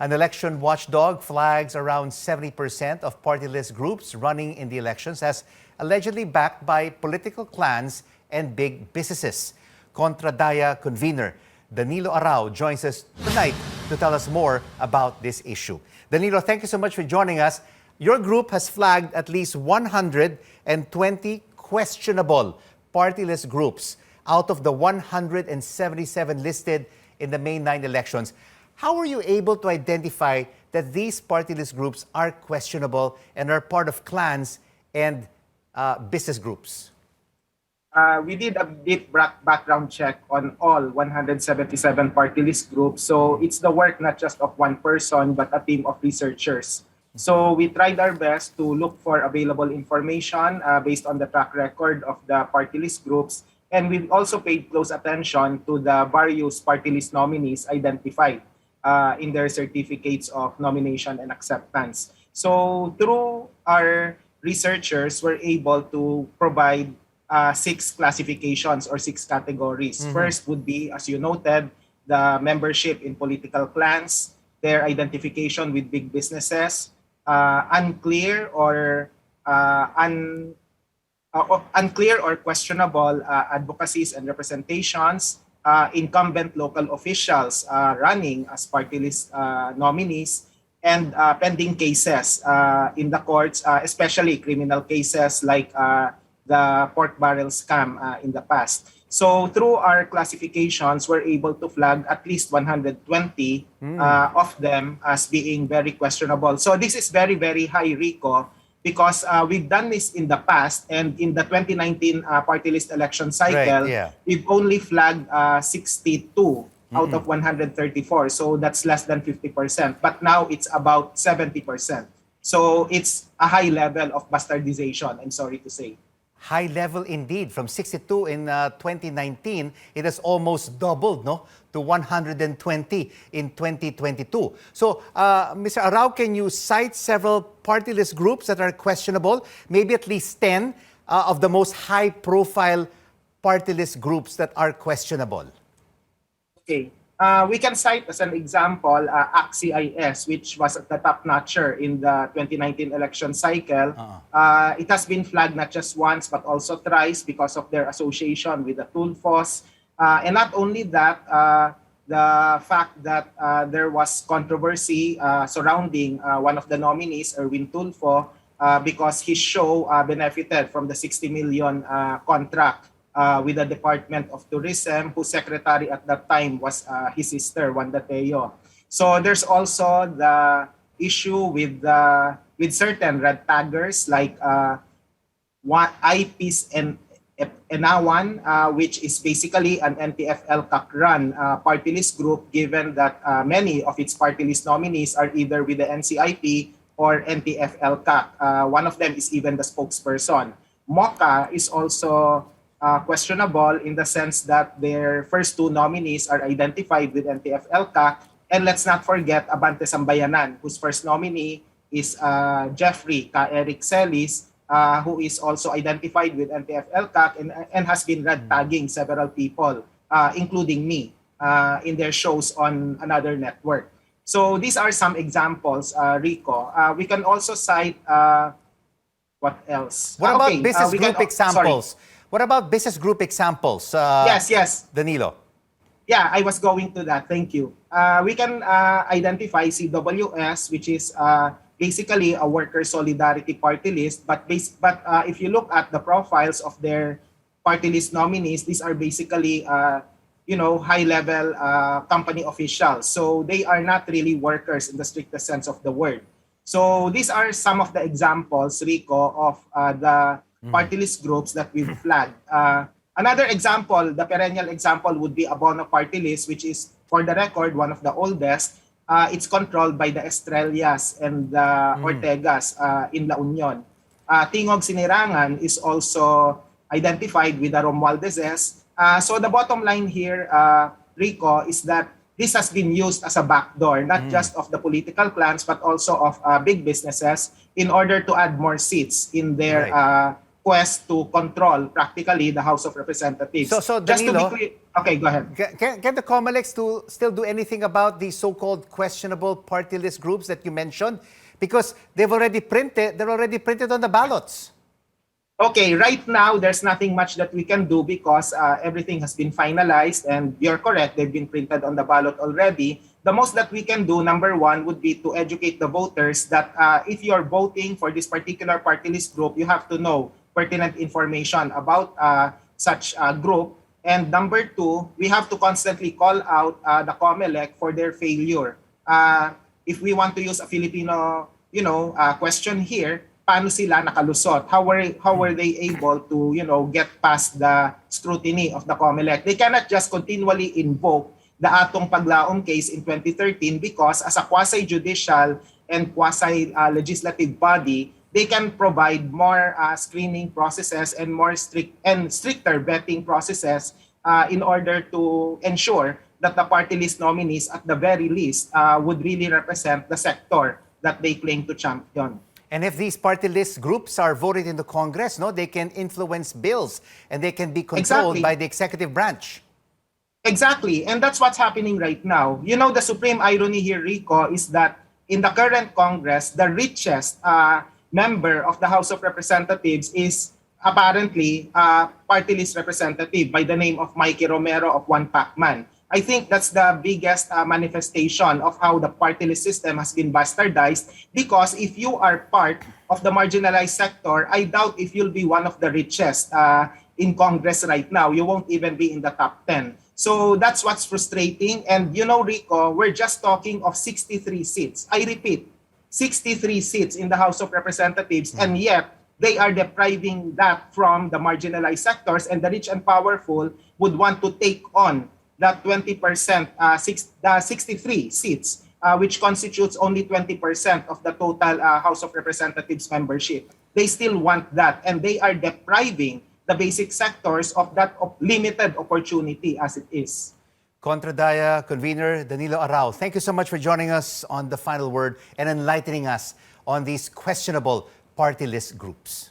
An election watchdog flags around 70% of partyless groups running in the elections as allegedly backed by political clans and big businesses. Kontra Daya convenor Danilo Arao joins us tonight to tell us more about this issue. Danilo, thank you so much for joining us. Your group has flagged at least 120 questionable partyless groups out of the 177 listed in the May 9 elections. How were you able to identify that these partyless groups are questionable and are part of clans and business groups? We did a deep background check on all 177 party list groups. So it's the work not just of one person, but a team of researchers. So we tried our best to look for available information based on the track record of the party list groups. And we've also paid close attention to the various party list nominees identified in their certificates of nomination and acceptance. So through our researchers, we're able to provide 6 classifications or 6 categories. First would be, as you noted, the membership in political clans, their identification with big businesses, unclear or questionable advocacies and representations, incumbent local officials running as party list nominees, and pending cases in the courts, especially criminal cases like the pork barrel scam in the past. So through our classifications, we're able to flag at least 120 of them as being very questionable. So this is very, very high, Rico, because we've done this in the past, and in the 2019 party list election cycle, we've only flagged 62 out of 134. So that's less than 50%. But now it's about 70%. So it's a high level of bastardization, I'm sorry to say. High level indeed. From 62 in 2019, it has almost doubled, no, to 120 in 2022. So, Mr. Arao, can you cite several partyless groups that are questionable? Maybe at least 10 of the most high-profile partyless groups that are questionable. Okay. We can cite as an example AXIS, which was the top-notcher in the 2019 election cycle. It has been flagged not just once but also thrice because of their association with the Tulfos. And not only that, the fact that there was controversy surrounding one of the nominees, Erwin Tulfo, because his show benefited from the 60 million contract with the Department of Tourism, whose secretary at that time was his sister, Wanda Teo. So there's also the issue with certain red taggers like IPs and Enawan, which is basically an NTF-LCAC run party list group, given that many of its party list nominees are either with the NCIP or NTF-LCAC. One of them is even the spokesperson. MOCA is also questionable in the sense that their first 2 nominees are identified with NTF-LCAC. And let's not forget Abante Sambayanan, whose first nominee is Jeffrey K. Eric Celis, who is also identified with NTF-LCAC and has been red tagging several people, including me, in their shows on another network. So these are some examples, Rico. We can also cite, what else? What about business group examples? Sorry. What about business group examples? Yes. Danilo. Yeah, I was going to that. Thank you. We can identify CWS, which is basically a worker solidarity party list. But if you look at the profiles of their party list nominees, these are basically high-level company officials. So they are not really workers in the strictest sense of the word. So these are some of the examples, Rico, of the party list groups that we've flagged. Another example, the perennial example, would be Abono party list, which is, for the record, one of the oldest. It's controlled by the Estrellas and the Ortegas in La Union. Tingog Sinirangan is also identified with the Romualdezes. So the bottom line here, Rico, is that this has been used as a backdoor, not just of the political clans, but also of big businesses in order to add more seats in their quest to control practically the House of Representatives. So Just to be Danilo, clear, okay, go ahead. can the COMELEC still do anything about the so-called questionable party list groups that you mentioned? Because they're already printed on the ballots. Okay, right now, there's nothing much that we can do because everything has been finalized, and you're correct, they've been printed on the ballot already. The most that we can do, number one, would be to educate the voters that if you're voting for this particular party list group, you have to know pertinent information about such a group. And number two, we have to constantly call out the COMELEC for their failure. If we want to use a Filipino, question here, paano sila nakalusot? How were they able to, get past the scrutiny of the COMELEC? They cannot just continually invoke the Atong Paglaom case in 2013 because as a quasi-judicial and quasi-legislative body, they can provide more screening processes and stricter vetting processes in order to ensure that the party list nominees at the very least would really represent the sector that they claim to champion. And if these party list groups are voted in the Congress, they can influence bills and they can be controlled by the executive branch. Exactly. And that's what's happening right now. The supreme irony here, Rico, is that in the current Congress, the richest member of the House of Representatives is apparently a party list representative by the name of Mikey Romero of One Pacman. I think that's the biggest manifestation of how the party list system has been bastardized, because if you are part of the marginalized sector, I doubt if you'll be one of the richest in Congress right now. You won't even be in the top 10. So that's what's frustrating. And Rico, we're just talking of 63 seats. I repeat, 63 seats in the House of Representatives, and yet they are depriving that from the marginalized sectors, and the rich and powerful would want to take on that 20%, the 63 seats, which constitutes only 20% of the total House of Representatives membership. They still want that, and they are depriving the basic sectors of that limited opportunity as it is. Kontra Daya convener Danilo Arao, thank you so much for joining us on The Final Word and enlightening us on these questionable party list groups.